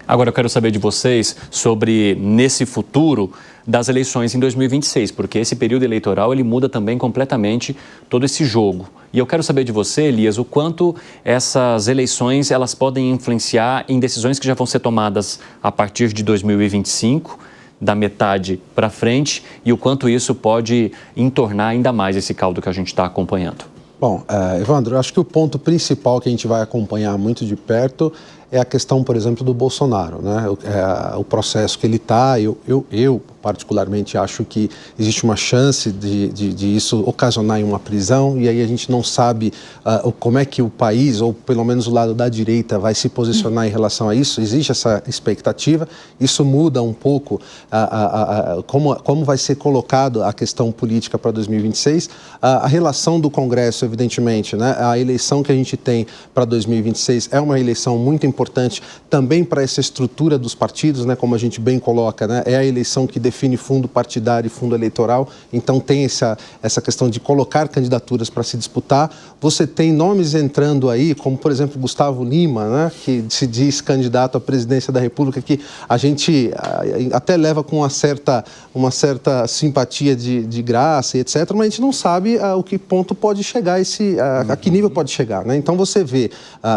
Agora eu quero saber de vocês sobre, nesse futuro, das eleições em 2026, porque esse período eleitoral ele muda também completamente todo esse jogo. E eu quero saber de você, Elias, o quanto essas eleições elas podem influenciar em decisões que já vão ser tomadas a partir de 2025, da metade para frente, e o quanto isso pode entornar ainda mais esse caldo que a gente está acompanhando. Bom, Evandro, eu acho que o ponto principal que a gente vai acompanhar muito de perto é a questão, por exemplo, do Bolsonaro, né? O processo que ele está, eu particularmente acho que existe uma chance de isso ocasionar em uma prisão, e aí a gente não sabe como é que o país, ou pelo menos o lado da direita, vai se posicionar em relação a isso. Existe essa expectativa, isso muda um pouco como vai ser colocado a questão política para 2026, a relação do Congresso, evidentemente, né? A eleição que a gente tem para 2026 é uma eleição muito importante também para essa estrutura dos partidos, né? Como a gente bem coloca, né? É a eleição que define fundo partidário e fundo eleitoral, então tem essa questão de colocar candidaturas para se disputar. Você tem nomes entrando aí, como por exemplo Gustavo Lima, né? Que se diz candidato à presidência da República, que a gente até leva com uma certa simpatia de graça e etc., mas a gente não sabe o que ponto pode chegar, a que nível pode chegar, né? Então você vê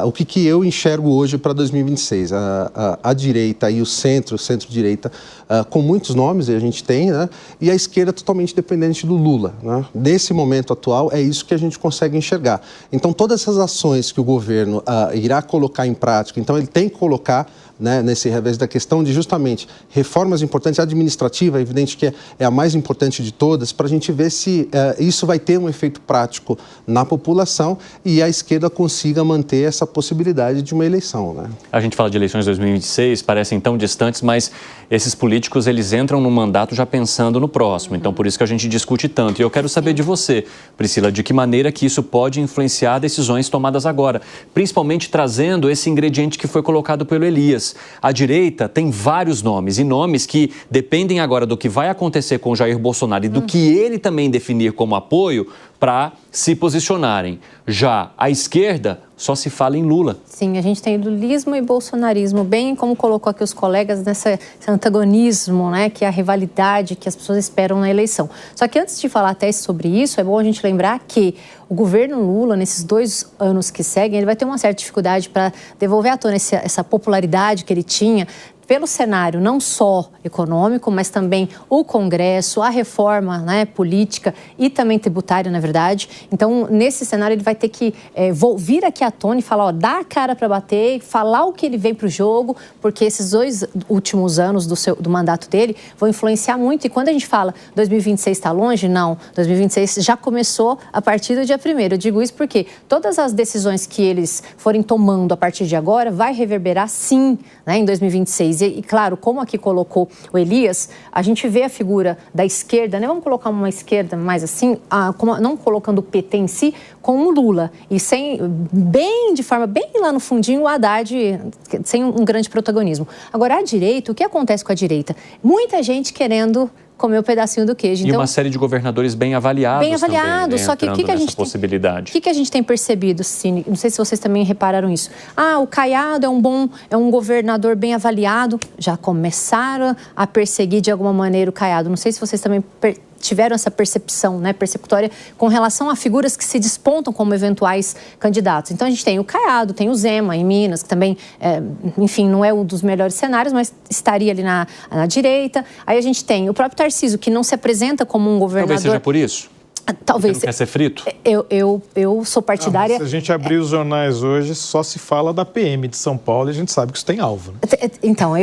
o que eu enxergo hoje para 2026, a direita e o centro-direita, com muitos nomes a gente tem, né? E a esquerda totalmente dependente do Lula, né? Nesse momento atual é isso que a gente consegue enxergar. Então todas essas ações que o governo irá colocar em prática, então ele tem que colocar, né, nesse revés da questão de justamente reformas importantes, a administrativa, é evidente que é a mais importante de todas, para a gente ver se isso vai ter um efeito prático na população e a esquerda consiga manter essa possibilidade de uma eleição, né? A gente fala de eleições de 2026, parecem tão distantes, mas esses políticos eles entram no mandato já pensando no próximo, então por isso que a gente discute tanto. E eu quero saber de você, Priscila, de que maneira que isso pode influenciar decisões tomadas agora, principalmente trazendo esse ingrediente que foi colocado pelo Elias. A direita tem vários nomes, e nomes que dependem agora do que vai acontecer com o Jair Bolsonaro e do que ele também definir como apoio para se posicionarem. Já a esquerda só se fala em Lula. Sim, a gente tem lulismo e bolsonarismo, bem como colocou aqui os colegas, nesse antagonismo, né, que é a rivalidade que as pessoas esperam na eleição. Só que antes de falar até sobre isso, é bom a gente lembrar que o governo Lula, nesses 2 anos que seguem, ele vai ter uma certa dificuldade para devolver à tona essa popularidade que ele tinha pelo cenário não só econômico, mas também o Congresso, a reforma, né, política e também tributária, na verdade. Então, nesse cenário, ele vai ter que vir aqui à tona e falar, dá a cara para bater, falar o que ele vem para o jogo, porque esses 2 últimos anos do mandato dele vão influenciar muito. E quando a gente fala 2026 está longe, não. 2026 já começou a partir do dia 1º. Eu digo isso porque todas as decisões que eles forem tomando a partir de agora vai reverberar, sim, né, em 2026. E, claro, como aqui colocou o Elias, a gente vê a figura da esquerda, né? Vamos colocar uma esquerda mais assim, não colocando o PT em si, com o Lula. E de forma bem lá no fundinho, o Haddad sem um grande protagonismo. Agora, a direita, o que acontece com a direita? Muita gente querendo comer o pedacinho do queijo. Então, e uma série de governadores bem avaliados também, né, só que o que a gente possibilidade. O que a gente tem percebido, Cine? Não sei se vocês também repararam isso. O Caiado é um governador bem avaliado. Já começaram a perseguir de alguma maneira o Caiado. Não sei se vocês também tiveram essa percepção, né, persecutória com relação a figuras que se despontam como eventuais candidatos. Então, a gente tem o Caiado, tem o Zema em Minas, que também, enfim, não é um dos melhores cenários, mas estaria ali na direita. Aí a gente tem o próprio Tarcísio, que não se apresenta como um governador... Talvez seja por isso. Talvez. Porque não quer ser frito? Eu sou partidária... Se a gente abrir os jornais hoje, só se fala da PM de São Paulo e a gente sabe que isso tem alvo, né? Então,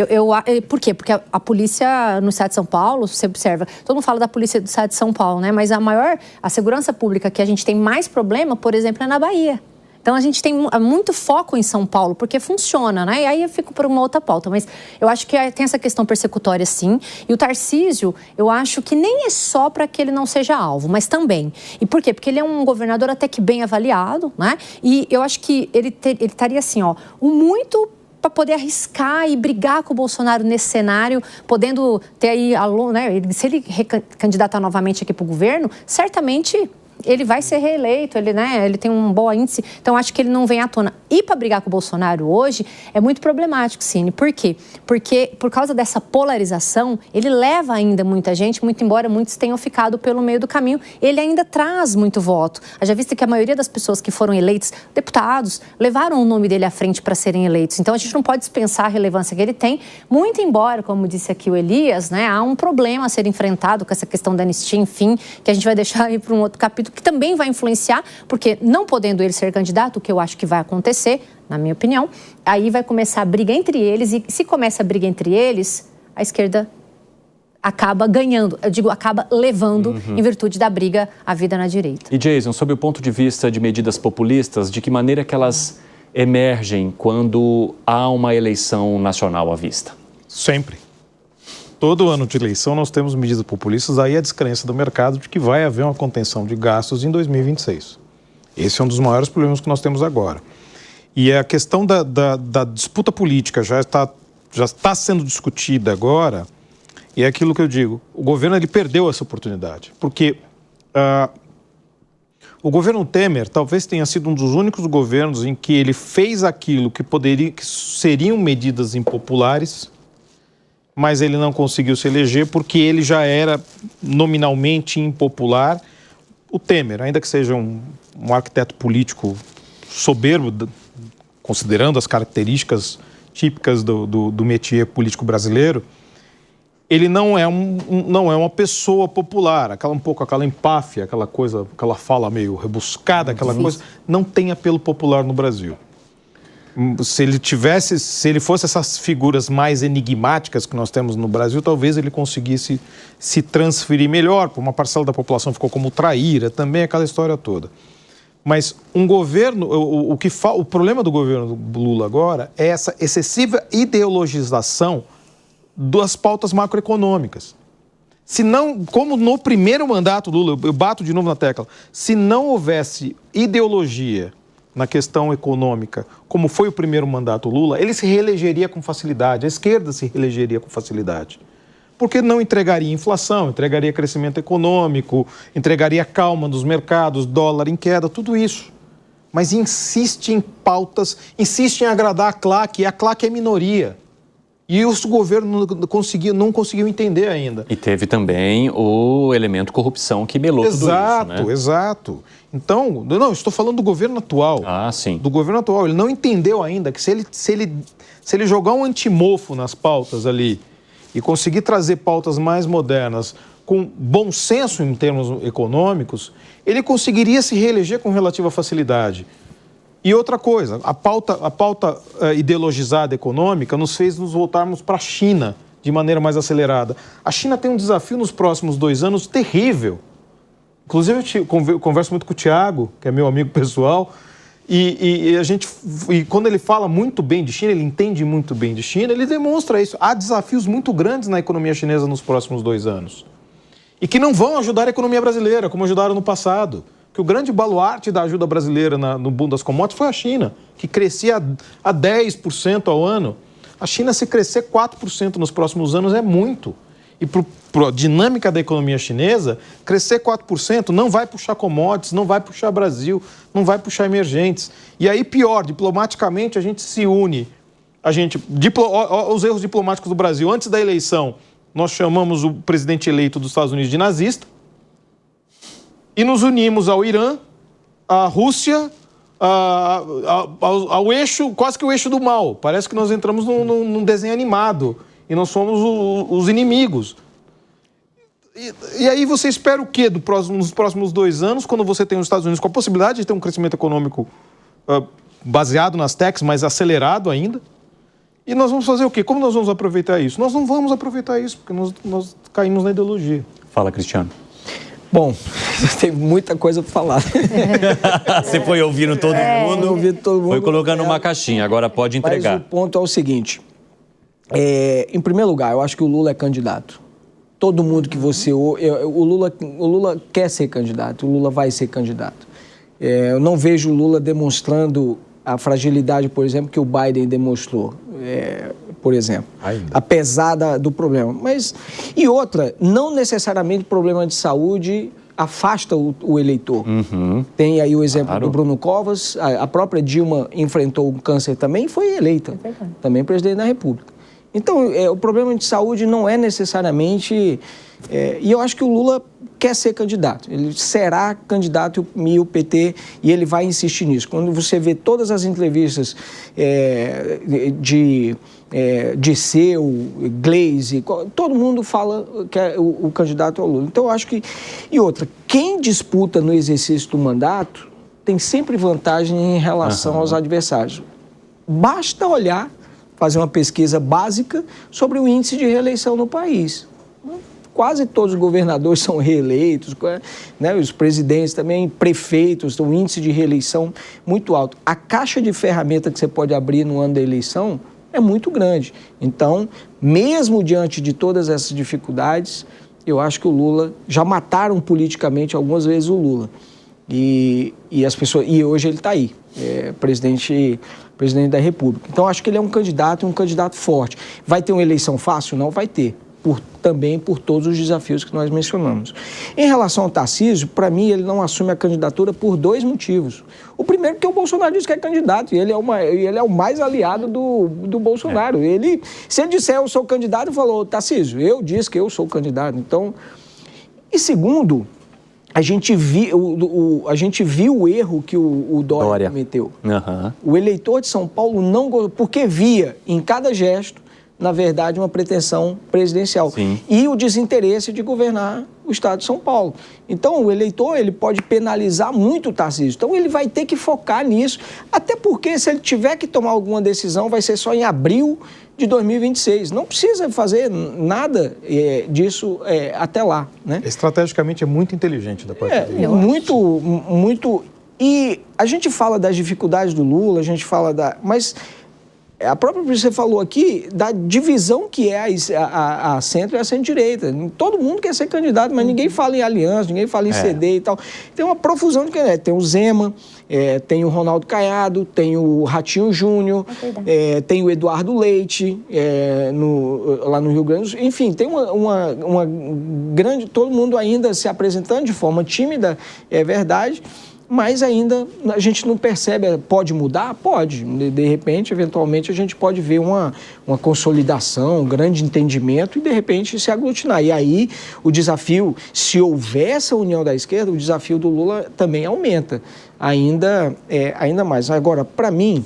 por quê? Porque a polícia no estado de São Paulo, você observa, todo mundo fala da polícia do estado de São Paulo, né? Mas a segurança pública que a gente tem mais problema, por exemplo, é na Bahia. Então, a gente tem muito foco em São Paulo, porque funciona, né? E aí eu fico por uma outra pauta. Mas eu acho que tem essa questão persecutória, sim. E o Tarcísio, eu acho que nem é só para que ele não seja alvo, mas também. E por quê? Porque ele é um governador até que bem avaliado, né? E eu acho que ele estaria assim, muito para poder arriscar e brigar com o Bolsonaro nesse cenário, podendo ter aí, né? Se ele recandidatar novamente aqui para o governo, certamente ele vai ser reeleito, ele tem um bom índice, então acho que ele não vem à tona. E para brigar com o Bolsonaro hoje é muito problemático, Cine. Por quê? Porque por causa dessa polarização, ele leva ainda muita gente, muito embora muitos tenham ficado pelo meio do caminho, ele ainda traz muito voto. Haja visto que a maioria das pessoas que foram eleitos, deputados, levaram o nome dele à frente para serem eleitos. Então a gente não pode dispensar a relevância que ele tem, muito embora, como disse aqui o Elias, há um problema a ser enfrentado com essa questão da anistia, enfim, que a gente vai deixar aí para um outro capítulo, que também vai influenciar, porque não podendo ele ser candidato, o que eu acho que vai acontecer, na minha opinião, aí vai começar a briga entre eles, e se começa a briga entre eles, a esquerda acaba ganhando, acaba levando, em virtude da briga, a vida na direita. E Jason, sob o ponto de vista de medidas populistas, de que maneira que elas emergem quando há uma eleição nacional à vista? Sempre. Todo ano de eleição nós temos medidas populistas, aí a descrença do mercado de que vai haver uma contenção de gastos em 2026. Esse é um dos maiores problemas que nós temos agora. E a questão da disputa política já está sendo discutida agora, e é aquilo que eu digo, o governo ele perdeu essa oportunidade, porque o governo Temer talvez tenha sido um dos únicos governos em que ele fez aquilo que seriam medidas impopulares, mas ele não conseguiu se eleger porque ele já era nominalmente impopular. O Temer, ainda que seja um arquiteto político soberbo, considerando as características típicas do métier político brasileiro, ele não é uma pessoa popular, aquela empáfia, aquela coisa, aquela fala meio rebuscada, aquela coisa, não tem apelo popular no Brasil. Se ele fosse essas figuras mais enigmáticas que nós temos no Brasil, talvez ele conseguisse se transferir melhor, uma parcela da população ficou como traíra, também aquela história toda. Mas um governo, o problema do governo do Lula agora é essa excessiva ideologização das pautas macroeconômicas. Se não, como no primeiro mandato do Lula, eu bato de novo na tecla, se não houvesse ideologia na questão econômica, como foi o primeiro mandato Lula, ele se reelegeria com facilidade, a esquerda se reelegeria com facilidade. Porque não entregaria inflação, entregaria crescimento econômico, entregaria calma nos mercados, dólar em queda, tudo isso. Mas insiste em pautas, insiste em agradar a claque, e a claque é minoria. E o governo não conseguiu entender ainda. E teve também o elemento corrupção que melou tudo isso, né? Exato. Então, não, estou falando do governo atual. Ah, sim. Do governo atual. Ele não entendeu ainda que se ele jogar um antimofo nas pautas ali e conseguir trazer pautas mais modernas, com bom senso em termos econômicos, ele conseguiria se reeleger com relativa facilidade. E outra coisa, a pauta ideologizada econômica nos fez nos voltarmos para a China de maneira mais acelerada. A China tem um desafio nos próximos 2 anos terrível. Inclusive, eu converso muito com o Thiago, que é meu amigo pessoal, e quando ele fala muito bem de China, ele entende muito bem de China, ele demonstra isso. Há desafios muito grandes na economia chinesa nos próximos 2 anos. E que não vão ajudar a economia brasileira, como ajudaram no passado. Que o grande baluarte da ajuda brasileira no boom das commodities foi a China, que crescia a 10% ao ano. A China, se crescer 4% nos próximos anos, é muito. E para a dinâmica da economia chinesa, crescer 4% não vai puxar commodities, não vai puxar Brasil, não vai puxar emergentes. E aí, pior, diplomaticamente, a gente se une. Os erros diplomáticos do Brasil. Antes da eleição, nós chamamos o presidente eleito dos Estados Unidos de nazista, e nos unimos ao Irã, à Rússia, ao eixo, quase que o eixo do mal. Parece que nós entramos num desenho animado e nós somos os inimigos. E aí você espera o quê nos próximos 2 anos, quando você tem os Estados Unidos com a possibilidade de ter um crescimento econômico baseado nas techs, mas acelerado ainda? E nós vamos fazer o quê? Como nós vamos aproveitar isso? Nós não vamos aproveitar isso, porque nós caímos na ideologia. Fala, Cristiano. Bom, tem muita coisa para falar. Você foi ouvindo todo mundo, foi colocando uma caixinha, agora pode entregar. Mas o ponto é o seguinte, em primeiro lugar, eu acho que o Lula é candidato. Todo mundo que você... O Lula quer ser candidato, o Lula vai ser candidato. Eu não vejo o Lula demonstrando a fragilidade, por exemplo, que o Biden demonstrou, por exemplo, apesar do problema. E outra, não necessariamente problema de saúde afasta o eleitor. Tem aí o exemplo do Bruno Covas, a própria Dilma enfrentou o câncer também e foi eleita, também presidente da República. Então, o problema de saúde não é necessariamente... e eu acho que o Lula quer ser candidato. Ele será candidato e o PT, e ele vai insistir nisso. Quando você vê todas as entrevistas de Disseu, Gleisi, todo mundo fala que o candidato é o Lula. Então, eu acho que... E outra, quem disputa no exercício do mandato tem sempre vantagem em relação aos adversários. Basta olhar, fazer uma pesquisa básica sobre o índice de reeleição no país. Quase todos os governadores são reeleitos, né? Os presidentes também, prefeitos, um índice de reeleição muito alto. A caixa de ferramenta que você pode abrir no ano da eleição é muito grande. Então, mesmo diante de todas essas dificuldades, eu acho que o Lula, já mataram politicamente algumas vezes o Lula. E hoje ele está aí, presidente da República. Então, acho que ele é um candidato forte. Vai ter uma eleição fácil? Não vai ter. Também por todos os desafios que nós mencionamos. Em relação ao Tarcísio, para mim, ele não assume a candidatura por 2 motivos. O primeiro é que o Bolsonaro diz que é candidato, e ele é o mais aliado do Bolsonaro. Se ele disser eu sou candidato, ele falou, Tarcísio, eu disse que eu sou candidato. Então, e segundo, a gente viu o erro que o Dória cometeu. O eleitor de São Paulo não gostou, porque via em cada gesto, na verdade, uma pretensão presidencial. Sim. E o desinteresse de governar o estado de São Paulo. Então, o eleitor ele pode penalizar muito o Tarcísio. Então, ele vai ter que focar nisso. Até porque, se ele tiver que tomar alguma decisão, vai ser só em abril de 2026. Não precisa fazer nada disso até lá, né? Estrategicamente, é muito inteligente da parte dele. Muito. E a gente fala das dificuldades do Lula, a gente fala mas... A própria você falou aqui da divisão que é a centro e a centro-direita. Todo mundo quer ser candidato, mas ninguém fala em aliança, ninguém fala em CD e tal. Tem uma profusão de candidatos. Tem o Zema, tem o Ronaldo Caiado, tem o Ratinho Júnior, tem o Eduardo Leite, lá no Rio Grande do Sul. Enfim, tem uma grande... Todo mundo ainda se apresentando de forma tímida, é verdade. Mas ainda a gente não percebe, pode mudar? Pode. De repente, eventualmente, a gente pode ver uma consolidação, um grande entendimento e, de repente, se aglutinar. E aí, o desafio, se houver essa união da esquerda, o desafio do Lula também aumenta ainda mais. Agora, para mim,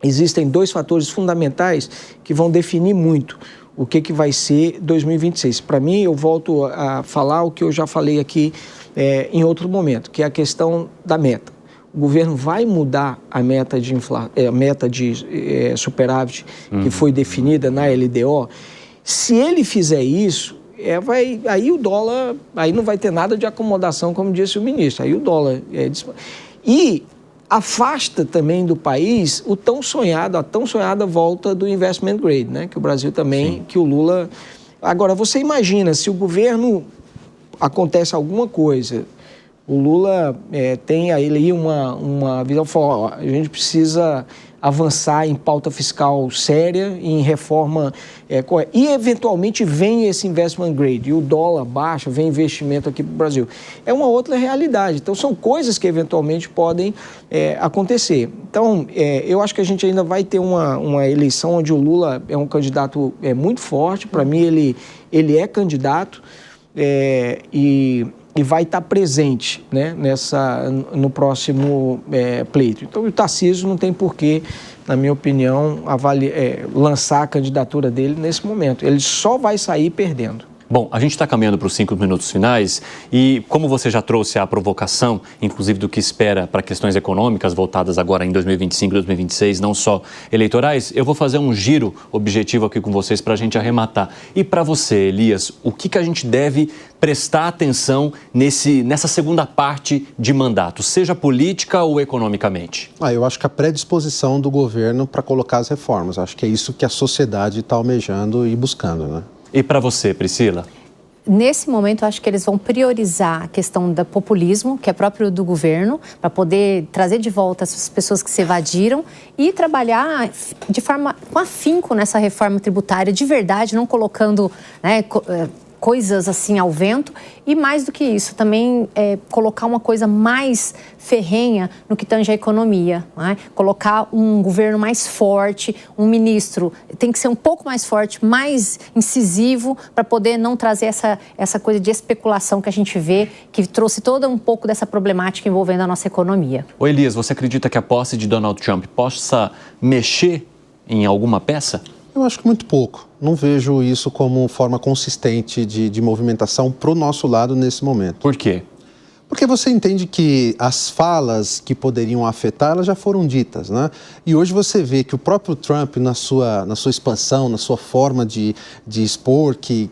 existem 2 fatores fundamentais que vão definir muito o que vai ser 2026. Para mim, eu volto a falar o que eu já falei aqui em outro momento, que é a questão da meta. O governo vai mudar a meta de superávit que foi definida na LDO. Se ele fizer isso, aí o dólar, aí não vai ter nada de acomodação, como disse o ministro. Aí o dólar e afasta também do país a tão sonhada volta do investment grade, né? Que o Brasil também, que o Lula... Agora, você imagina, se o governo acontece alguma coisa, o Lula tem aí uma visão, a gente precisa avançar em pauta fiscal séria, em reforma e eventualmente vem esse investment grade e o dólar baixa, vem investimento aqui para o Brasil. É uma outra realidade. Então, são coisas que eventualmente podem acontecer. Então, eu acho que a gente ainda vai ter uma eleição onde o Lula é um candidato muito forte. Para mim, ele é candidato e vai estar presente, né, no próximo pleito. Então, o Tarcísio não tem porquê, na minha opinião, lançar a candidatura dele nesse momento. Ele só vai sair perdendo. Bom, a gente está caminhando para os 5 minutos finais e como você já trouxe a provocação, inclusive do que espera para questões econômicas voltadas agora em 2025, 2026, não só eleitorais, eu vou fazer um giro objetivo aqui com vocês para a gente arrematar. E para você, Elias, o que a gente deve prestar atenção nessa segunda parte de mandato, seja política ou economicamente? Eu acho que a predisposição do governo para colocar as reformas. Acho que é isso que a sociedade está almejando e buscando, né? E para você, Priscila? Nesse momento, eu acho que eles vão priorizar a questão do populismo, que é próprio do governo, para poder trazer de volta essas pessoas que se evadiram e trabalhar de forma com afinco nessa reforma tributária de verdade, não colocando, né, coisas assim ao vento, e mais do que isso, também colocar uma coisa mais ferrenha no que tange a economia, né? Colocar um governo mais forte, um ministro tem que ser um pouco mais forte, mais incisivo, para poder não trazer essa coisa de especulação que a gente vê, que trouxe toda um pouco dessa problemática envolvendo a nossa economia. Ô Elias, você acredita que a posse de Donald Trump possa mexer em alguma peça? Eu acho que muito pouco. Não vejo isso como forma consistente de movimentação para o nosso lado nesse momento. Por quê? Porque você entende que as falas que poderiam afetar, elas já foram ditas, né? E hoje você vê que o próprio Trump, na sua expansão, na sua forma de expor, que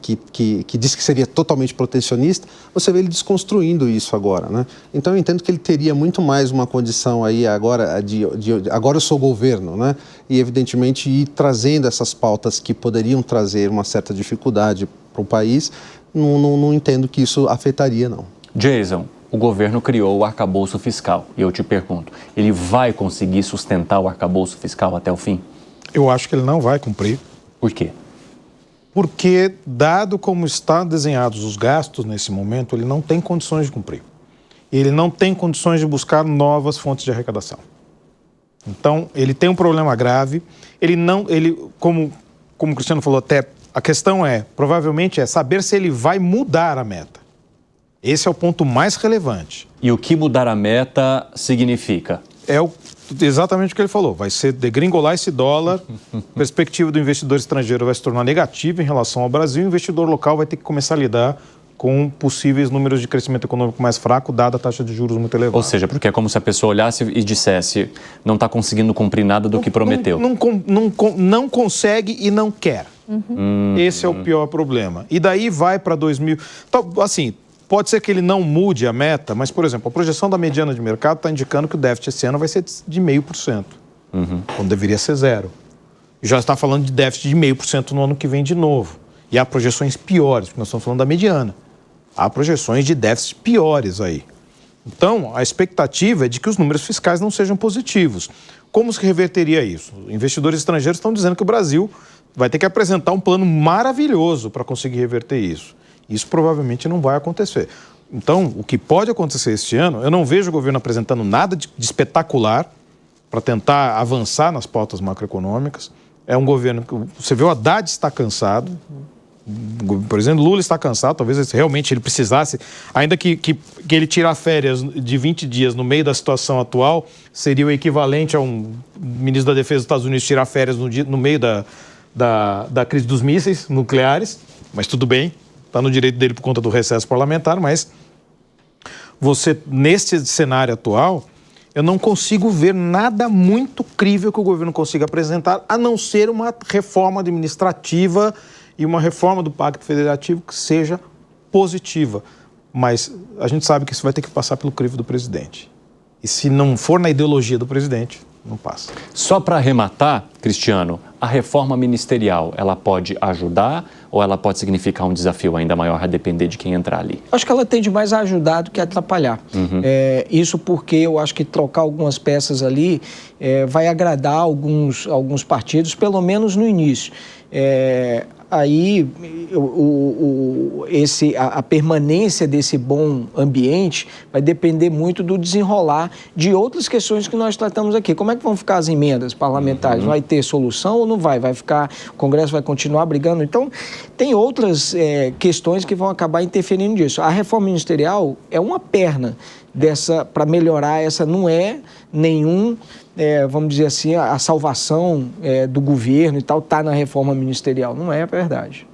diz que seria totalmente protecionista, você vê ele desconstruindo isso agora, né? Então eu entendo que ele teria muito mais uma condição aí agora agora eu sou governo, né? E evidentemente ir trazendo essas pautas que poderiam trazer uma certa dificuldade para o país, não entendo que isso afetaria, não. Jason, o governo criou o arcabouço fiscal. E eu te pergunto, ele vai conseguir sustentar o arcabouço fiscal até o fim? Eu acho que ele não vai cumprir. Por quê? Porque, dado como estão desenhados os gastos nesse momento, ele não tem condições de cumprir. Ele não tem condições de buscar novas fontes de arrecadação. Então, ele tem um problema grave. Como o Cristiano falou até, a questão provavelmente saber se ele vai mudar a meta. Esse é o ponto mais relevante. E o que mudar a meta significa? Exatamente o que ele falou. Vai ser degringolar esse dólar, a perspectiva do investidor estrangeiro vai se tornar negativa em relação ao Brasil, o investidor local vai ter que começar a lidar com possíveis números de crescimento econômico mais fraco, dada a taxa de juros muito elevada. Ou seja, porque é como se a pessoa olhasse e dissesse, não está conseguindo cumprir nada do que prometeu. Não consegue e não quer. Esse é o pior problema. E daí vai para 2000... Então, assim, pode ser que ele não mude a meta, mas, por exemplo, a projeção da mediana de mercado está indicando que o déficit esse ano vai ser de 0,5%, quando deveria ser 0%. Já está falando de déficit de 0,5% no ano que vem de novo. E há projeções piores, porque nós estamos falando da mediana. Há projeções de déficit piores aí. Então, a expectativa é de que os números fiscais não sejam positivos. Como se reverteria isso? Investidores estrangeiros estão dizendo que o Brasil vai ter que apresentar um plano maravilhoso para conseguir reverter isso. Isso provavelmente não vai acontecer. Então, o que pode acontecer este ano, eu não vejo o governo apresentando nada de espetacular para tentar avançar nas pautas macroeconômicas. É um governo que, você vê, o Haddad está cansado. O presidente Lula está cansado, talvez realmente ele precisasse, ainda que ele tirar férias de 20 dias no meio da situação atual, seria o equivalente a um ministro da Defesa dos Estados Unidos tirar férias no meio da crise dos mísseis nucleares, mas tudo bem. Está no direito dele por conta do recesso parlamentar, mas neste cenário atual, eu não consigo ver nada muito crível que o governo consiga apresentar, a não ser uma reforma administrativa e uma reforma do Pacto Federativo que seja positiva. Mas a gente sabe que isso vai ter que passar pelo crivo do presidente. E se não for na ideologia do presidente, não passa. Só para arrematar, Cristiano, a reforma ministerial, ela pode ajudar ou ela pode significar um desafio ainda maior a depender de quem entrar ali? Acho que ela tende mais a ajudar do que a atrapalhar. Isso porque eu acho que trocar algumas peças ali vai agradar alguns partidos, pelo menos no início. Aí a permanência desse bom ambiente vai depender muito do desenrolar de outras questões que nós tratamos aqui. Como é que vão ficar as emendas parlamentares? Vai ter solução ou não vai? O Congresso vai continuar brigando? Então, tem outras questões que vão acabar interferindo nisso. A reforma ministerial é uma perna para melhorar essa, não é nenhum... vamos dizer assim, a salvação do governo e tal está na reforma ministerial. Não é a verdade.